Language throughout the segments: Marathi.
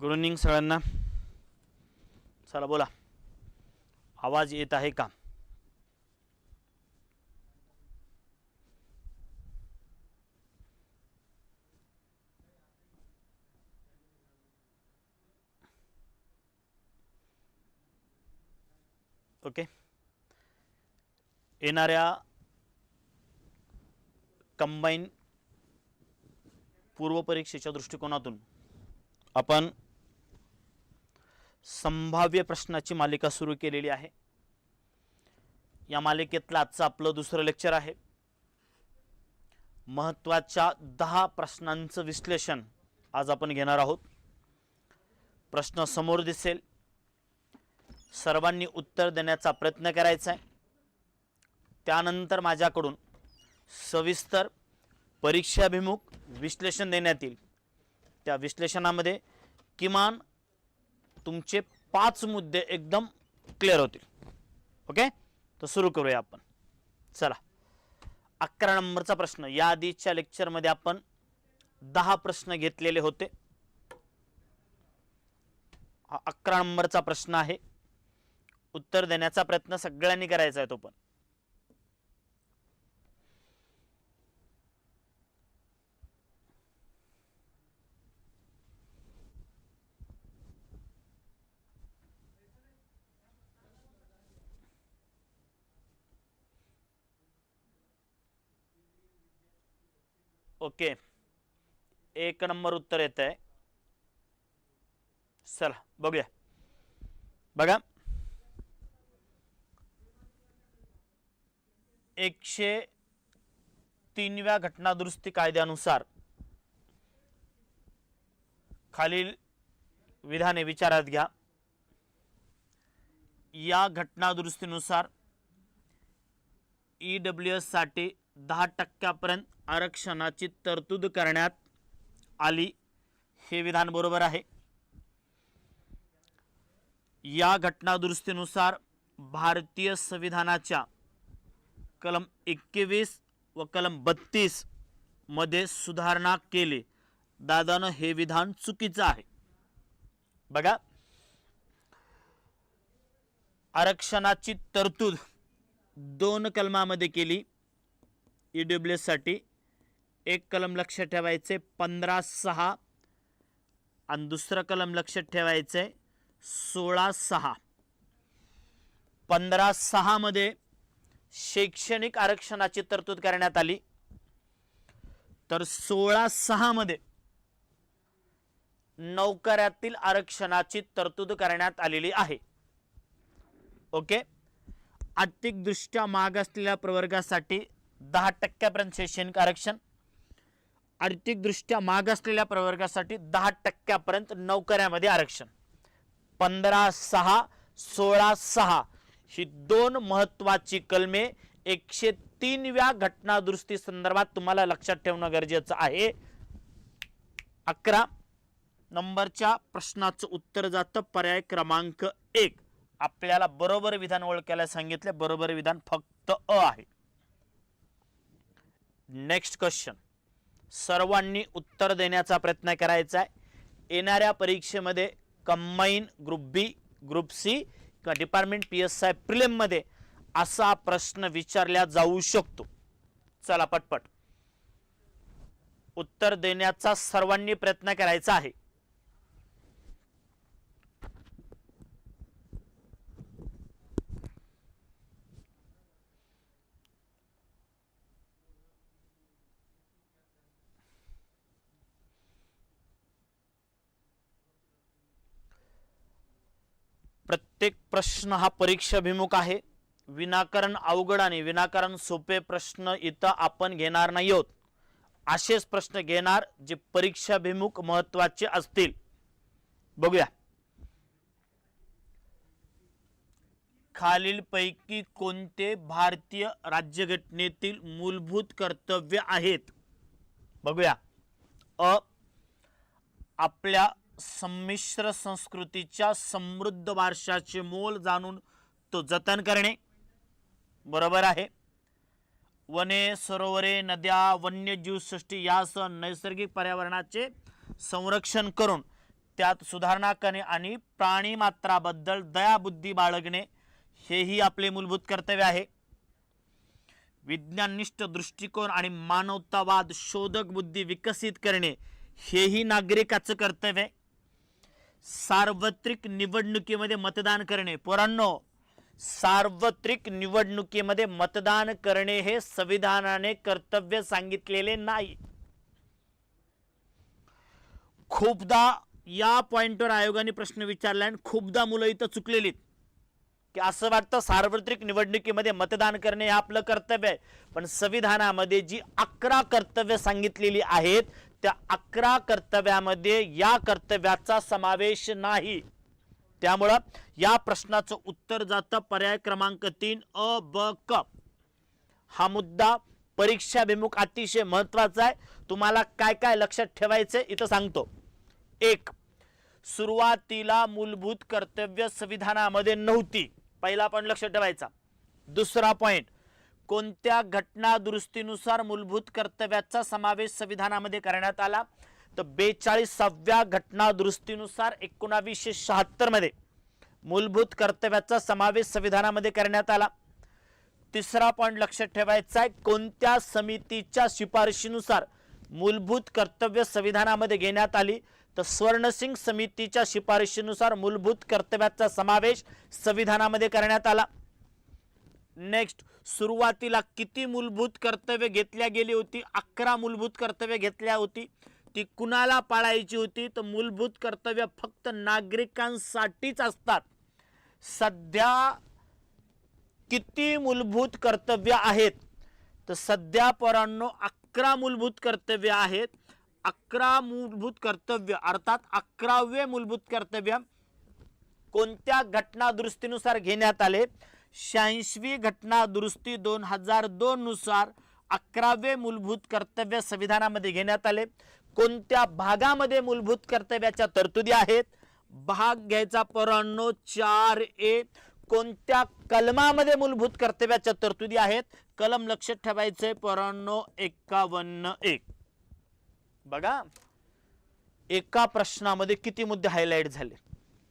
गुड इव्हनिंग सगळ्यांना. चला बोला, आवाज येत आहे का? ओके. येणाऱ्या कंबाईन पूर्वपरीक्षेच्या दृष्टिकोनातून आपण संभाव्य प्रश्नाची मालिका सुरू केलेली आहे. या मालिकेतलं आजचं आपलं दुसरं लेक्चर आहे. महत्त्वाच्या 10 प्रश्नांचं विश्लेषण आज आपण घेणार आहोत. प्रश्न समोर दिसेल, सर्वांनी उत्तर देण्याचा प्रयत्न करायचा आहे. त्यानंतर माझ्याकडून सविस्तर परीक्षाभिमुख विश्लेषण देण्यात येईल. त्या विश्लेषणामध्ये किमान तुमचे 5 मुद्दे एकदम क्लिअर होतील. ओके, तर सुरू करूया आपण. चला, 11 नंबरचा प्रश्न. या आधीच्या लेक्चरमध्ये आपण 10 प्रश्न घेतलेले होते. हा 11 नंबरचा प्रश्न आहे. उत्तर देण्याचा प्रयत्न सगळ्यांनी करायचा आहे. तो पण ओके. 1 नंबर उत्तर येत आहे. चला बघूया. बघा, 103व्या घटना दुरुस्ती कायद्यानुसार खालील विधाने विचारात घ्या. या घटना दुरुस्तीनुसार EWS साठी 10% आरक्षणाची तरतूद करण्यात आली. हे विधान बरोबर आहे. या घटना दुरुस्तीनुसार भारतीय संविधानाच्या कलम 21 व कलम 32 मध्ये सुधारणा केली. दादानं हे विधान चुकीचं आहे. बघा, आरक्षणाची तरतूद 2 कलमामध्ये केली EWS साठी. एक कलम लक्षात ठेवायचे 15(6) आणि दुसरं कलम लक्षात ठेवायचे 16(6). 15(6) मध्ये शैक्षणिक आरक्षणाची तरतूद करण्यात आली, तर 16(6) मध्ये नोकऱ्यातील आरक्षणाची तरतूद करण्यात आलेली आहे. ओके. आर्थिकदृष्ट्या मागासलेल्या प्रवर्गासाठी 10% शैक्षणिक आरक्षण, आर्थिकदृष्ट्या मागासलेल्या प्रवर्गासाठी 10% नोकऱ्यामध्ये आरक्षण. 15(6) 16(6) ही 2 महत्त्वाची कलमे 103व्या घटना दुरुस्ती संदर्भात तुम्हाला लक्षात ठेवणं गरजेचं आहे. 11 नंबरच्या प्रश्नाचं उत्तर जातं पर्याय क्रमांक 1. आपल्याला बरोबर विधान ओळखायला सांगितले. बरोबर विधान फक्त अ आहे. Next question. सर्वांनी उत्तर देण्याचा प्रयत्न करायचा आहे. येणाऱ्या परीक्षेमध्ये कंबाईन ग्रुप बी, ग्रुप सी किंवा डिपार्टमेंट PSI प्रिलिम मध्ये असा प्रश्न विचारला जाऊ शकतो. चला पटपट उत्तर देण्याचा सर्वांनी प्रयत्न करायचा आहे. प्रत्येक प्रश्न हा परीक्षाभिमुख आहे. विनाकारण अवघड आणि विनाकारण सोपे प्रश्न इथं आपण घेणार नाही आहोत. असेच प्रश्न घेणार जे परीक्षाभिमुख महत्त्वाचे असतील. बघूया. खालीलपैकी कोणते भारतीय राज्यघटनेतील मूलभूत कर्तव्य आहेत? बघूया. अ, आपल्या संमिश्र संस्कृतीच्या समृद्ध वारशाचे मोल जाणून तो जतन करणे. बरोबर आहे. वने, सरोवरे, नद्या, वन्यजीव सृष्टी यासह नैसर्गिक पर्यावरणाचे संरक्षण करून त्यात सुधारणा करणे आणि प्राणीमात्राबद्दल दयाबुद्धी बाळगणे हेही आपले मूलभूत कर्तव्य आहे. विज्ञाननिष्ठ दृष्टिकोन आणि मानवतावाद शोधक बुद्धी विकसित करणे हेही नागरिकाचं कर्तव्य आहे. सार्वत्रिक निवडणुकीमध्ये मतदान करणे, पोरांनो सार्वत्रिक निवडणुकीमध्ये मतदान करणे हे संविधानाने कर्तव्य सांगितलेले नाही. खूपदा या पॉइंटवर आयोगाने प्रश्न विचारला आणि खूपदा मुलं इथं चुकलेली की असं वाटतं सार्वत्रिक निवडणुकीमध्ये मतदान करणे हे आपलं कर्तव्य आहे, पण संविधानामध्ये जी 11 कर्तव्य सांगितलेली आहेत त्या 11 कर्तव्यामध्ये या कर्तव्याचा समावेश नाही. त्यामुळं या प्रश्नाचं उत्तर जातं पर्याय क्रमांक 3 अ ब क. हा मुद्दा परीक्षाभिमुख अतिशय महत्वाचा आहे. तुम्हाला काय काय लक्षात ठेवायचं इथं सांगतो. 1. सुरुवातीला मूलभूत कर्तव्य संविधानामध्ये नव्हती, पहिला पॉइंट लक्षात ठेवायचा. दुसरा पॉइंट, कोणत्या घटना दुरुस्तीनुसार मूलभूत कर्तव्याचा समावेश संविधानामध्ये करण्यात आला, तर 42व्या घटना दुरुस्तीनुसार 1976 मध्ये मूलभूत कर्तव्याचा समावेश संविधानामध्ये करण्यात आला. तिसरा पॉइंट लक्षात ठेवायचा आहे, कोणत्या समितीच्या शिफारशीनुसार मूलभूत कर्तव्य संविधानामध्ये घेण्यात आली, तर स्वर्णसिंग समितीच्या शिफारशीनुसार मूलभूत कर्तव्याचा समावेश संविधानामध्ये करण्यात आला. नेक्स्ट, सुरुवातीला किती मूलभूत कर्तव्य घेतल्या गेली होती, 11 मूलभूत कर्तव्य घेतल्या होती. ती कुणाला पाळायची होती, तर मूलभूत कर्तव्य फक्त नागरिकांसाठीच असतात. सध्या किती मूलभूत कर्तव्य आहेत, तर सध्या पोरांनो 11 मूलभूत कर्तव्य आहेत. 11 मूलभूत कर्तव्य अर्थात 11वे मूलभूत कर्तव्य कोणत्या घटना दुरुस्तीनुसार घेण्यात आले, 86वी घटना दुरुस्ती 2002 नुसार 11वे मूलभूत कर्तव्य संविधानामध्ये घेण्यात आले. कोणत्या भागामध्ये मूलभूत कर्तव्याच्या तरतुदी आहेत, भाग घ्यायचा पोरांनो 4A. कोणत्या कलमामध्ये मूलभूत कर्तव्याच्या तरतुदी आहेत, कलम लक्षात ठेवायचे पोरांनो 51A. बघा एका प्रश्नामध्ये किती मुद्दे हायलाइट झाले.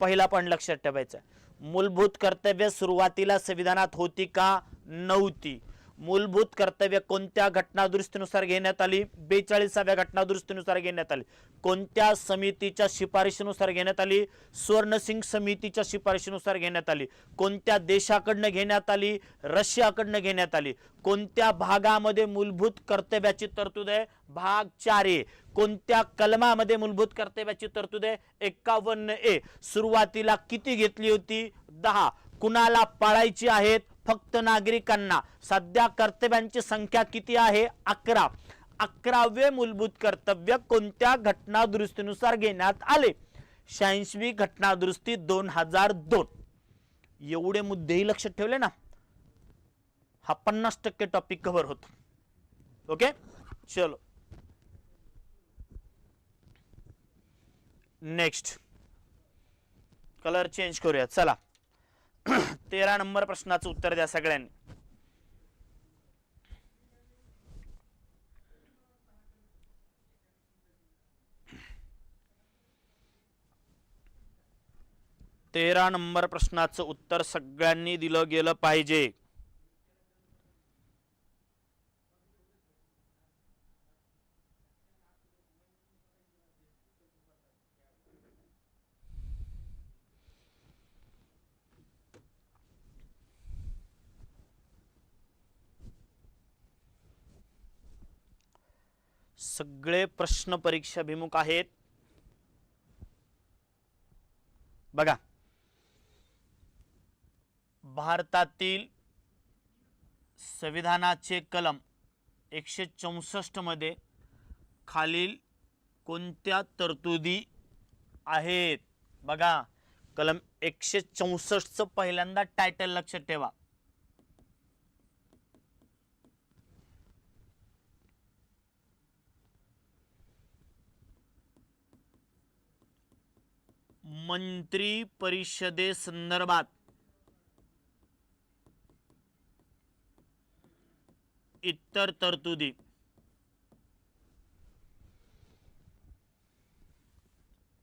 पहिला पॉइंट लक्षात ठेवायचा, मूलभूत कर्तव्य सुरुवातीला संविधानात होती का, नव्हती. मूलभूत कर्तव्य कोणत्या घटना दुरुस्तीनुसार घेण्यात आली, 42व्या घटना दुरुस्तीनुसार घेण्यात आली. कोणत्या समितीच्या शिफारशीनुसार घेण्यात आली, स्वर्णसिंग समितीच्या शिफारशीनुसार घेण्यात आली. कोणत्या देशाकडनं घेण्यात आली, रशियाकडनं घेण्यात आली. कोणत्या भागामध्ये मूलभूत कर्तव्याची तरतूद आहे, भाग 4A. कोणत्या कलमामध्ये मूलभूत कर्तव्याची तरतूद आहे, 51A. सुरुवातीला किती घेतली होती, 10. कुणाला पाळायची आहेत, फक्त नागरिकांना. सध्या कर्तव्यांची संख्या किती आहे, 11. 11वे मूलभूत कर्तव्य कोणत्या घटना दुरुस्तीनुसार घेण्यात आले, 86वी घटना दुरुस्ती 2002. एवढे मुद्देही लक्षात ठेवले ना, हा 50% टॉपिक कव्हर होतो. ओके चलो नेक्स्ट, कलर चेंज करूया. चला 13 नंबर प्रश्नाचं उत्तर द्या सगळ्यांनी. तेरा नंबर प्रश्नाचं उत्तर सगळ्यांनी दिलं गेलं पाहिजे. सगळे प्रश्न परीक्षाभिमुख आहेत. बघा भारतातील संविधानाचे कलम 164 मध्ये खालील कोणत्या तरतुदी आहेत. बघा कलम 164 चं पहिल्यांदा टायटल लक्षात ठेवा. मंत्री परिषदेसंदर्भात इतर तरतुदी.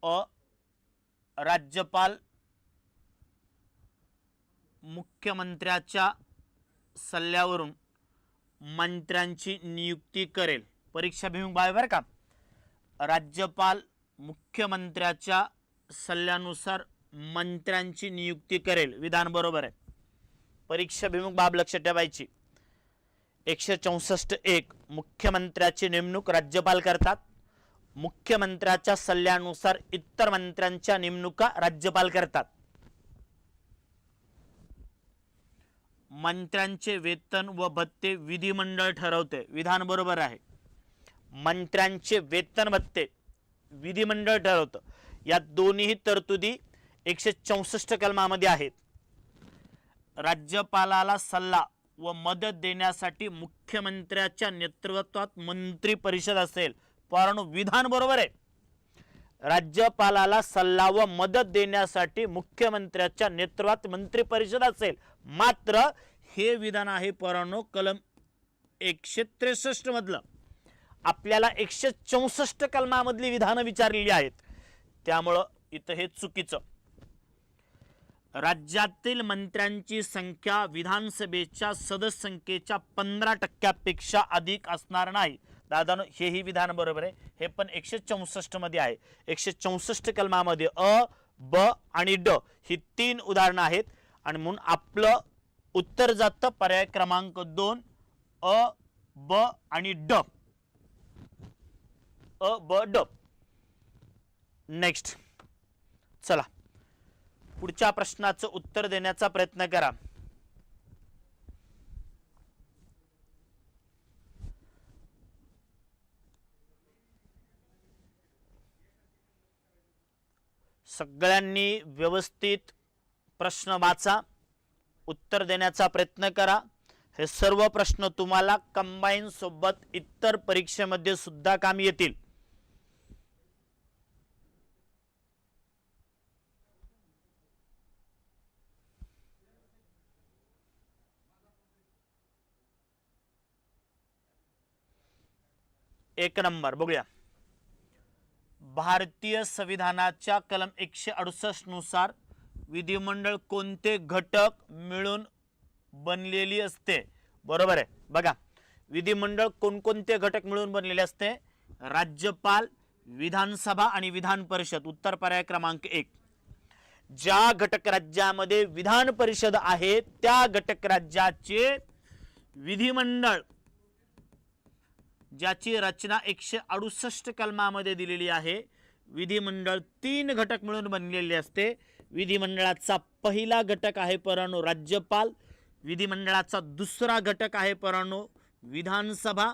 अ राज्यपाल मुख्यमंत्र्याच्या सल्ल्यावरून मंत्र्यांची नियुक्ती करेल. परीक्षाभिमुख बाब बरं का. राज्यपाल मुख्यमंत्र्याच्या सल्ल्यानुसार मंत्र्यांची नियुक्ती करेल. विधान बरोबर आहे. परीक्षाभिमुख बाब लक्षात ठेवायची. 164.1 मुख्यमंत्र्याची नेमणूक राज्यपाल करतात. मुख्यमंत्र्याच्या सल्ल्यानुसार इतर मंत्र्यांच्या नेमणुका राज्यपाल करतात. मंत्र्यांचे वेतन व भत्ते विधिमंडळ ठरवते. विधान बरोबर आहे. मंत्र्यांचे वेतन भत्ते विधिमंडळ ठरवतं. या दोन्ही तरतुदी 164 कलमामध्ये आहेत. राज्यपालाला सल्ला व मदत देण्यासाठी मुख्यमंत्र्याच्या नेतृत्वात मंत्री परिषद असेल. परंतु विधान बरोबर आहे. राज्यपालाला सल्ला व मदत देण्यासाठी मुख्यमंत्र्याच्या नेतृत्वात मंत्री परिषद असेल. मात्र हे विधान आहे परंतु कलम 163 मधलं. आपल्याला 164 कलमामधली विधानं विचारलेली आहेत, त्यामुळं इथं हे चुकीचं. राज्यातील मंत्र्यांची संख्या विधानसभेच्या सदस्य संख्येच्या 15% अधिक असणार नाही. दादानो हेही विधान बरोबर आहे. हे पण 164 मध्ये आहे. 164 कलमामध्ये अ, ब आणि ड ही 3 उदाहरणं आहेत आणि म्हणून आपलं उत्तर जातं पर्याय क्रमांक 2 अ, ब आणि ड. अ, ब, ड. नेक्स्ट चला पुढच्या प्रश्नाचं उत्तर देण्याचा प्रयत्न करा. सगळ्यांनी व्यवस्थित प्रश्न वाचा, उत्तर देण्याचा प्रयत्न करा. हे सर्व प्रश्न तुम्हाला कंबाईन सोबत इतर परीक्षेमध्ये सुद्धा कामी येतील. एक नंबर बघूया. भारतीय संविधानाच्या कलम 168 नुसार विधिमंडळ कोणते घटक मिळून बनलेली असते? बरोबर आहे. बघा विधिमंडळ कोणकोणते घटक मिळून बनलेले असते? राज्यपाल, विधानसभा आणि विधान परिषद. उत्तर पर्याय क्रमांक 1. ज्या घटक राज्यामध्ये विधान परिषद आहे त्या घटक राज्याचे विधिमंडळ ज्याची रचना 168 कलमामध्ये दिलेली आहे. विधिमंडळ 3 घटक मिळून बनलेले असते. विधिमंडळाचा पहिला घटक आहे परंतु राज्यपाल, विधिमंडळाचा दुसरा घटक आहे परंतु विधानसभा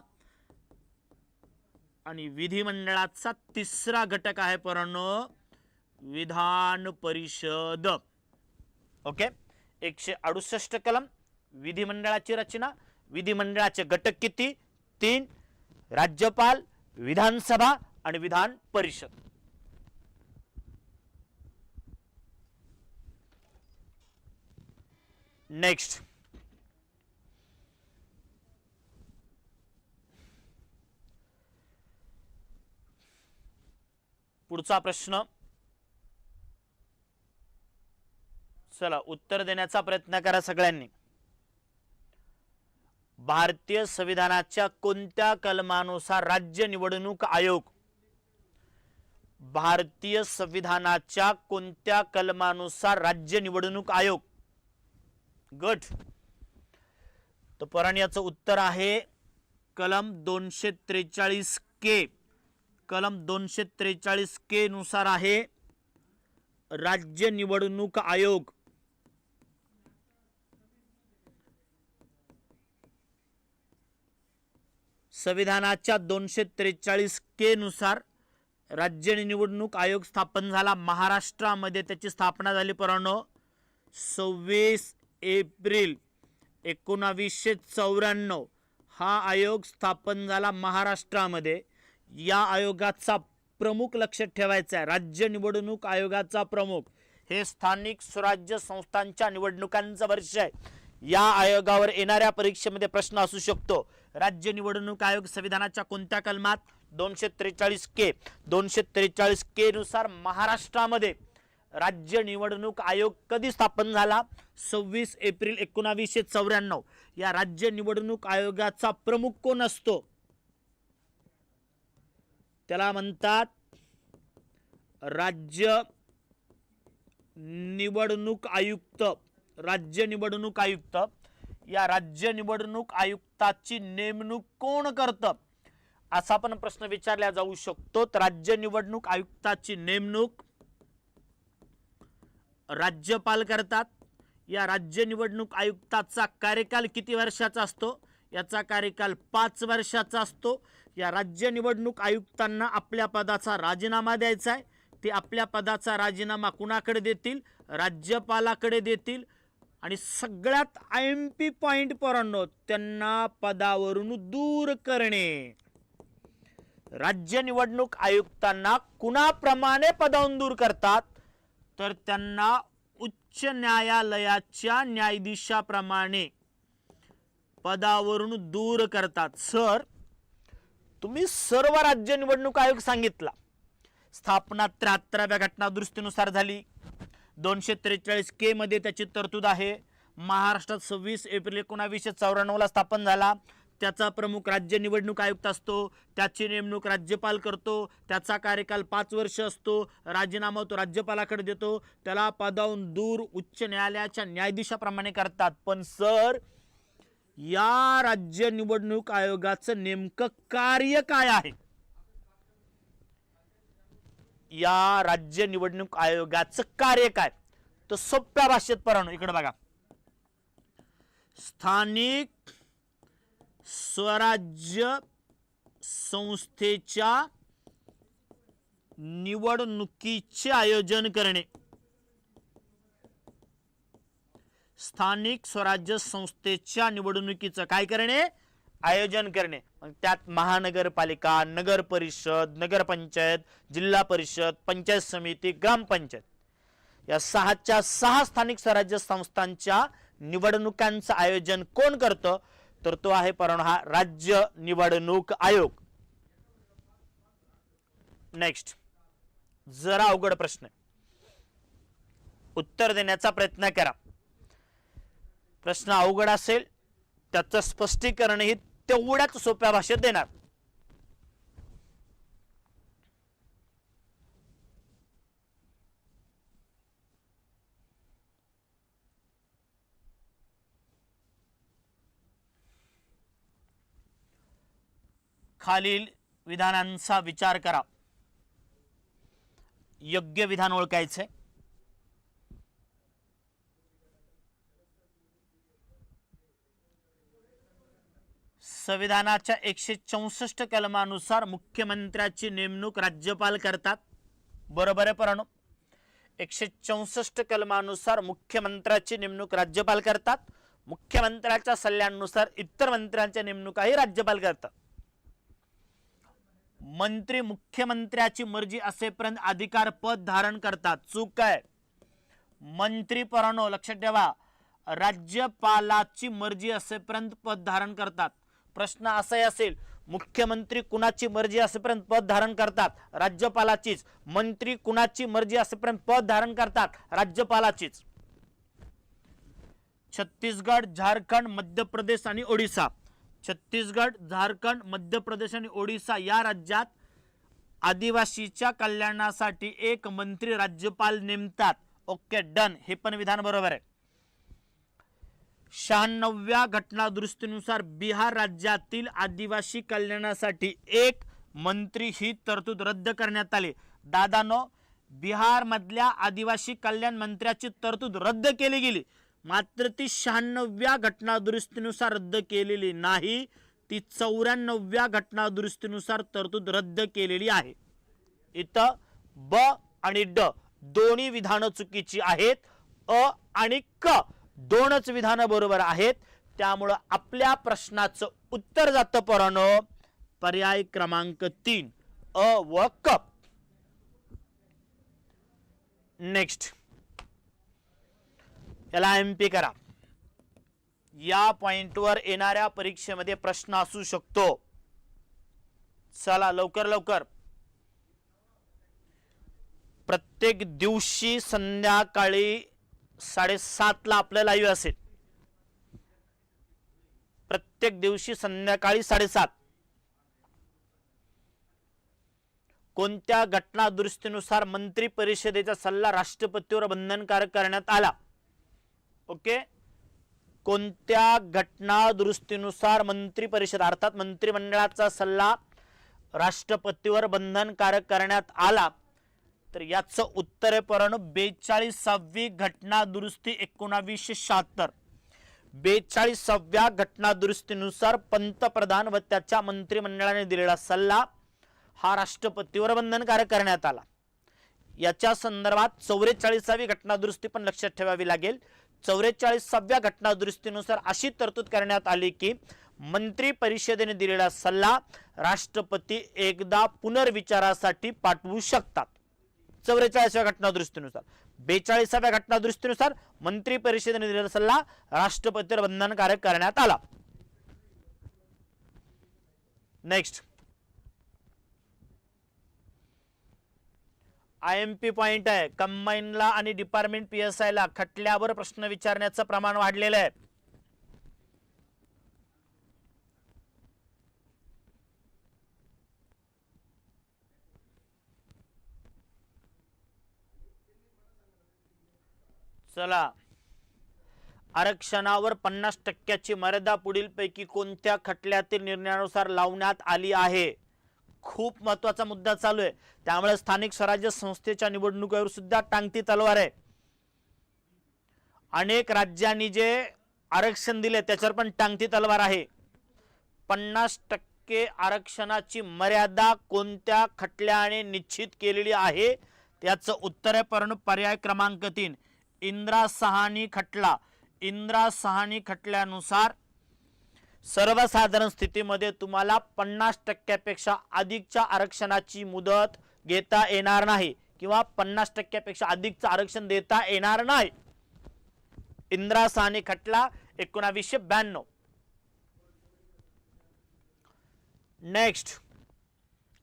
आणि विधिमंडळाचा तिसरा घटक आहे परंतु विधान परिषद. ओके. 168 कलम, विधिमंडळाची रचना, विधिमंडळाचे घटक किती? 3, राज्यपाल, विधानसभा आणि विधान परिषद. नेक्स्ट पुढचा प्रश्न. चला उत्तर देण्याचा प्रयत्न करा सगळ्यांनी. भारतीय संविधानाच्या कोणत्या कलमानुसार राज्य निवडणूक आयोग? भारतीय संविधानाच्या कोणत्या कलमानुसार राज्य निवडणूक आयोग? गट. तर पण याचं उत्तर आहे कलम 243 के. कलम 243 के नुसार आहे राज्य निवडणूक आयोग. संविधानाच्या 243 के नुसार राज्य निवडणूक आयोग स्थापन झाला. महाराष्ट्रामध्ये त्याची स्थापना झाली परंतु 26 एप्रिल 1994 हा आयोग स्थापन झाला महाराष्ट्रामध्ये. या आयोगाचा प्रमुख लक्षात ठेवायचा आहे. राज्य निवडणूक आयोगाचा प्रमुख हे स्थानिक स्वराज्य संस्थांच्या निवडणुकांचं वर्ष आहे. या आयोगावर येणाऱ्या परीक्षेमध्ये प्रश्न असू शकतो. राज्य निवडणूक आयोग संविधानाच्या कोणत्या कलमात? 243 के. 243 के नुसार महाराष्ट्रामध्ये राज्य निवडणूक आयोग कधी स्थापन झाला? 26 एप्रिल 1994. या राज्य निवडणूक आयोगाचा प्रमुख कोण असतो? त्याला म्हणतात राज्य निवडणूक आयुक्त. राज्य निवडणूक आयुक्त. या राज्य निवडणूक आयुक्ताची नेमणूक कोण करतं? असा पण प्रश्न विचारला जाऊ शकतो. तर राज्य निवडणूक आयुक्ताची नेमणूक राज्यपाल करतात. या राज्य निवडणूक आयुक्ताचा कार्यकाल किती वर्षाचा असतो? याचा कार्यकाल 5 वर्षाचा असतो. या राज्य निवडणूक आयुक्तांना आपल्या पदाचा राजीनामा द्यायचा आहे. ते आपल्या पदाचा राजीनामा कुणाकडे देतील? राज्यपालाकडे देतील. आणि सगळ्यात IMP पॉइंट पोरांनो, त्यांना पदावरून दूर करणे. राज्य निवडणूक आयुक्तांना कुणाप्रमाणे पदावरून दूर करतात? तर त्यांना उच्च न्यायालयाच्या न्यायाधीशाप्रमाणे पदावरून दूर करतात. सर, तुम्ही सर्व राज्य निवडणूक आयोग सांगितला. स्थापना 73व्या घटना दुरुस्तीनुसार झाली. 243K मध्ये त्याची तरतूद आहे. महाराष्ट्रात 26 एप्रिल 1994 स्थापन झाला. त्याचा प्रमुख राज्य निवडणूक आयुक्त असतो. त्याची नेमणूक राज्यपाल करतो. त्याचा कार्यकाल 5 वर्ष असतो. राजीनामा तो राज्यपालाकडे देतो. त्याला पदावरून दूर उच्च न्यायालयाच्या न्यायाधीशाप्रमाणे करतात. पण सर, या राज्य निवडणूक आयोगाचं नेमकं कार्य काय आहे? या राज्य निवडणूक आयोगाचं कार्य काय? तर सोप्या भाषेत परानो इकडे बघा. स्थानिक स्वराज्य संस्थेच्या निवडणुकीचे आयोजन करणे. स्थानिक स्वराज्य संस्थेच्या निवडणुकीचं काय करणे? आयोजन करणे. त्यात महानगरपालिका, नगर परिषद, नगरपंचायत, जिल्हा परिषद, पंचायत समिती, ग्रामपंचायत या 6च्या 6 स्थानिक स्वराज्य संस्थांच्या निवडणुकांचं आयोजन कोण करतं? तर तो आहे परानो हा राज्य निवडणूक आयोग. नेक्स्ट, जरा अवघड प्रश्न, उत्तर देण्याचा प्रयत्न करा. प्रश्न अवघड असेल त्याचं स्पष्टीकरणही तेवढ्याच सोप्या भाषेत देणार. खालील विधानांचा विचार करा. योग्य विधान ओळखायचे. संविधानाच्या 164 कलमानुसार मुख्यमंत्र्याची नेमणूक राज्यपाल करतात. बरोबर आहे परानो. 164 कलमानुसार मुख्यमंत्र्याची नेमणूक राज्यपाल करतात. मुख्यमंत्र्याच्या सल्ल्यानुसार इतर मंत्र्यांच्या नेमणुकाही राज्यपाल करतात. मंत्री मुख्यमंत्र्याची मर्जी असेपर्यंत अधिकार पद धारण करतात. चूक आहे. मंत्री परानो लक्षात ठेवा, राज्यपालाची मर्जी असेपर्यंत पद धारण करतात. प्रश्न असाही असेल, मुख्यमंत्री कुणाची मर्जी असेपर्यंत पद धारण करतात? राज्यपालाचीच. मंत्री कुणाची मर्जी असेपर्यंत पद धारण करतात? राज्यपालाचीच. छत्तीसगड, झारखंड, मध्य प्रदेश आणि ओडिसा. छत्तीसगड, झारखंड, मध्य प्रदेश आणि ओडिसा या राज्यात आदिवासीच्या कल्याणासाठी एक मंत्री राज्यपाल नेमतात. Okay, done. हे पण विधान बरोबर आहे. 96व्या घटना दुरुस्तीनुसार बिहार राज्यातील आदिवासी कल्याणासाठी एक मंत्री ही तरतूद रद्द करण्यात आली. दादानो, बिहार मधल्या आदिवासी कल्याण मंत्र्याची तरतूद रद्द केली गेली, मात्र ती 96व्या घटना दुरुस्तीनुसार रद्द केलेली नाही. ती 94व्या घटना दुरुस्तीनुसार तरतूद रद्द केलेली आहे. इथं ब आणि ड दोन्ही विधानं चुकीची आहेत. अ आणि क दोनच विधानं बरोबर आहेत. त्यामुळे आपल्या प्रश्नाचं उत्तर जातं परानो पर्याय क्रमांक 3 अ व क. नेक्स्ट, याला MP करा. या पॉइंटवर येणाऱ्या परीक्षेमध्ये प्रश्न असू शकतो. चला लवकर लवकर. प्रत्येक दिवशी संध्याकाळी 7:30 ला आपलं लाईव्ह असेल. प्रत्येक दिवशी संध्याकाळी 7:30. कोणत्या घटना दुरुस्तीनुसार मंत्री परिषदेचा सल्ला राष्ट्रपतीवर बंधनकारक करण्यात आला? ओके, कोणत्या घटना दुरुस्तीनुसार मंत्री परिषद अर्थात मंत्रिमंडळाचा सल्ला राष्ट्रपतीवर बंधनकारक करण्यात आला? तर याचं उत्तर आहे पोरांनो 42वी घटना दुरुस्ती 1976. 42व्या घटना दुरुस्तीनुसार पंतप्रधान व त्याच्या मंत्रिमंडळाने दिलेला सल्ला हा राष्ट्रपतीवर बंधनकारक करण्यात आला. याच्या संदर्भात 44वी घटना दुरुस्ती पण लक्षात ठेवावी लागेल. 44व्या घटना दुरुस्तीनुसार अशी तरतूद करण्यात आली की मंत्री परिषदेने दिलेला सल्ला राष्ट्रपती एकदा पुनर्विचारासाठी पाठवू शकतात. 44व्या घटना दुरुस्तीनुसार. 42व्या घटना दुरुस्तीनुसार मंत्री परिषदेने दिलेला सल्ला राष्ट्रपतीवर बंधनकारक करण्यात आला. नेक्स्ट IMP पॉइंट आहे. कंबाईनला आणि डिपार्टमेंट PSI ला खटल्यावर प्रश्न विचारण्याचं प्रमाण वाढलेलं आहे. चला, आरक्षणावर 50% मर्यादा पुढीलपैकी कोणत्या खटल्यातील निर्णयानुसार लावण्यात आली आहे? खूप महत्वाचा मुद्दा चालू आहे. त्यामुळे स्थानिक स्वराज्य संस्थेच्या निवडणुकीवर सुद्धा टांगती तलवार आहे. अनेक राज्यांनी जे आरक्षण दिले त्याच्यावर पण टांगती तलवार आहे. 50% आरक्षणाची मर्यादा कोणत्या खटल्याने निश्चित केलेली आहे? त्याचं उत्तर आहे परंतु पर्याय क्रमांक 3 इंदिरा साहनी खटला. इंदिरा साहनी खटल्यानुसार सर्वसाधारण स्थितीमध्ये तुम्हाला 50% अधिकच्या आरक्षणाची मुदत घेता येणार नाही किंवा 50% अधिकचं आरक्षण देता येणार नाही. इंदिरा साहनी खटला 1992. नेक्स्ट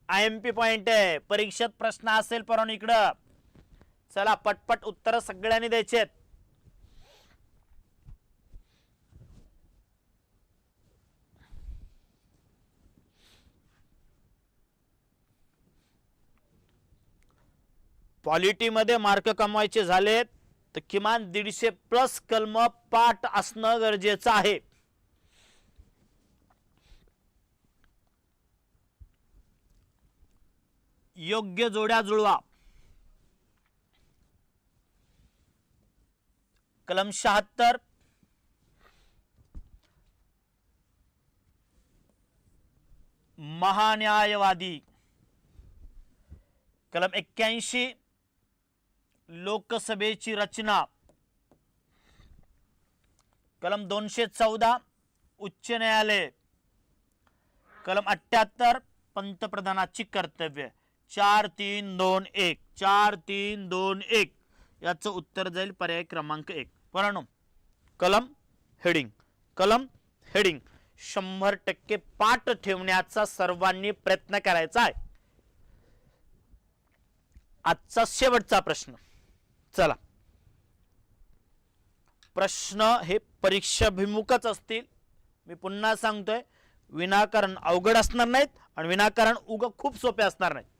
IMP पॉइंट आहे. परीक्षेत प्रश्न असेल परंतु इकडं चला पटपट उत्तर सगळ्यांनी द्यायचे. पॉलिटीमध्ये मार्क कमवायचे झाले तर किमान 150+ कलम पाठ असणं गरजेचं आहे. योग्य जोड्या जुळवा. कलम 76 महान्यायवादी. कलम 81 लोकसभेची रचना. कलम 214 उच्च न्यायालय. कलम 78 पंतप्रधानाची कर्तव्य. 4 3 2 1 4 3 2 1 याचं उत्तर जाईल पर्याय क्रमांक 1. बरोबर. कलम हेडिंग 100% पाठ ठेवण्याचा सर्वांनी प्रयत्न करायचा आहे. आजचा शेवटचा प्रश्न. चला, प्रश्न हे परीक्षाभिमुखच असतील. मी पुन्हा सांगतोय विनाकारण अवघड असणार नाहीत आणि विनाकारण खूप सोपे असणार नाहीत.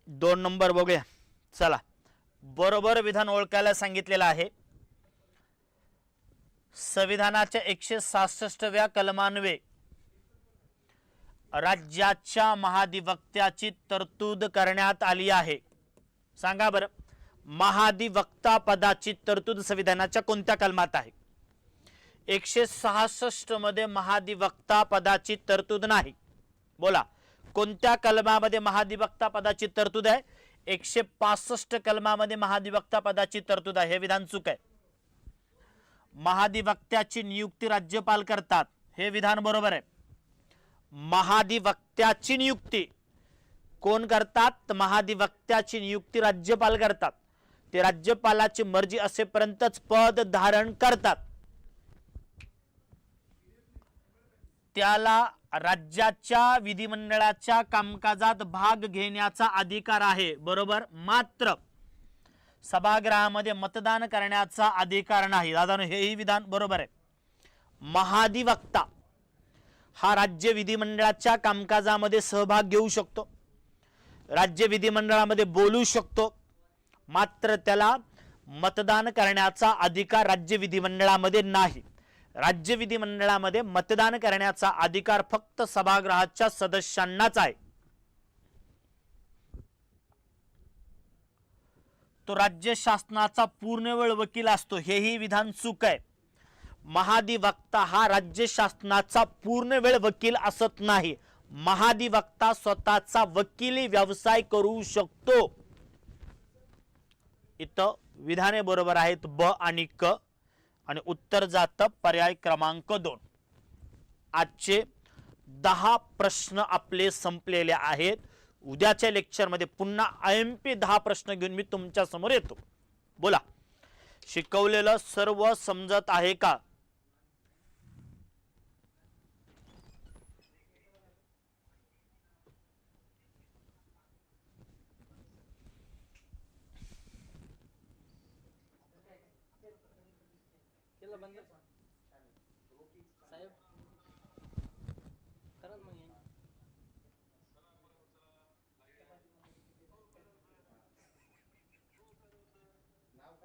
दोन नंबर बघूया. चला, बरोबर विधान ओळखायला सांगितलेलं आहे. संविधानाच्या 166व्या कलमान्वये राज्याच्या महाधिवक्त्याची तरतूद करण्यात आली आहे. सांगा बरं, महाधिवक्ता पदाची तरतूद संविधानाच्या कोणत्या कलमात आहे? 166 मध्ये महाधिवक्ता पदाची तरतूद नाही. बोला, कोणत्या कलमामध्ये महाधिवक्ता पदाची तरतूद आहे? 165 कलमामध्ये महाधिवक्ता पदाची तरतूद आहे. हे विधान चूक आहे. महाधिवक्त्याची नियुक्ती राज्यपाल करतात, हे विधान बरोबर आहे. महाधिवक्त्याची नियुक्ती कोण करतात? महाधिवक्त्याची नियुक्ती राज्यपाल करतात. ते राज्यपालाची मर्जी असेपर्यंतच पद धारण करतात. त्याला राज्याच्या विधिमंडळाच्या कामकाजात भाग घेण्याचा अधिकार आहे, बरोबर. मात्र सभागृहामध्ये मतदान करण्याचा अधिकार नाही. दादा हेही विधान बरोबर आहे. महाधिवक्ता हा राज्य विधिमंडळाच्या कामकाजामध्ये सहभाग घेऊ शकतो, राज्य विधिमंडळामध्ये बोलू शकतो, मात्र त्याला मतदान करण्याचा अधिकार राज्य विधिमंडळामध्ये नाही. राज्य विधिमंडळामध्ये मतदान करण्याचा अधिकार फक्त सभागृहाच्या सदस्यांनाच आहे. तो राज्य शासनाचा पूर्णवेळ वकील असतो, हेही विधान चूक आहे. महाधिवक्ता हा राज्य शासनाचा पूर्णवेळ वकील असत नाही. महाधिवक्ता स्वतःचा वकिली व्यवसाय करू शकतो. इथं विधाने बरोबर आहेत ब आणि क, आणि उत्तर जातं पर्याय क्रमांक 2. आजचे 10 प्रश्न आपले संपलेले आहेत. उद्याच्या लेक्चरमध्ये पुन्हा IMP 10 प्रश्न घेऊन मी तुमच्या समोर येतो. बोला, शिकवलेलं सर्व समजत आहे का? केलं बंद.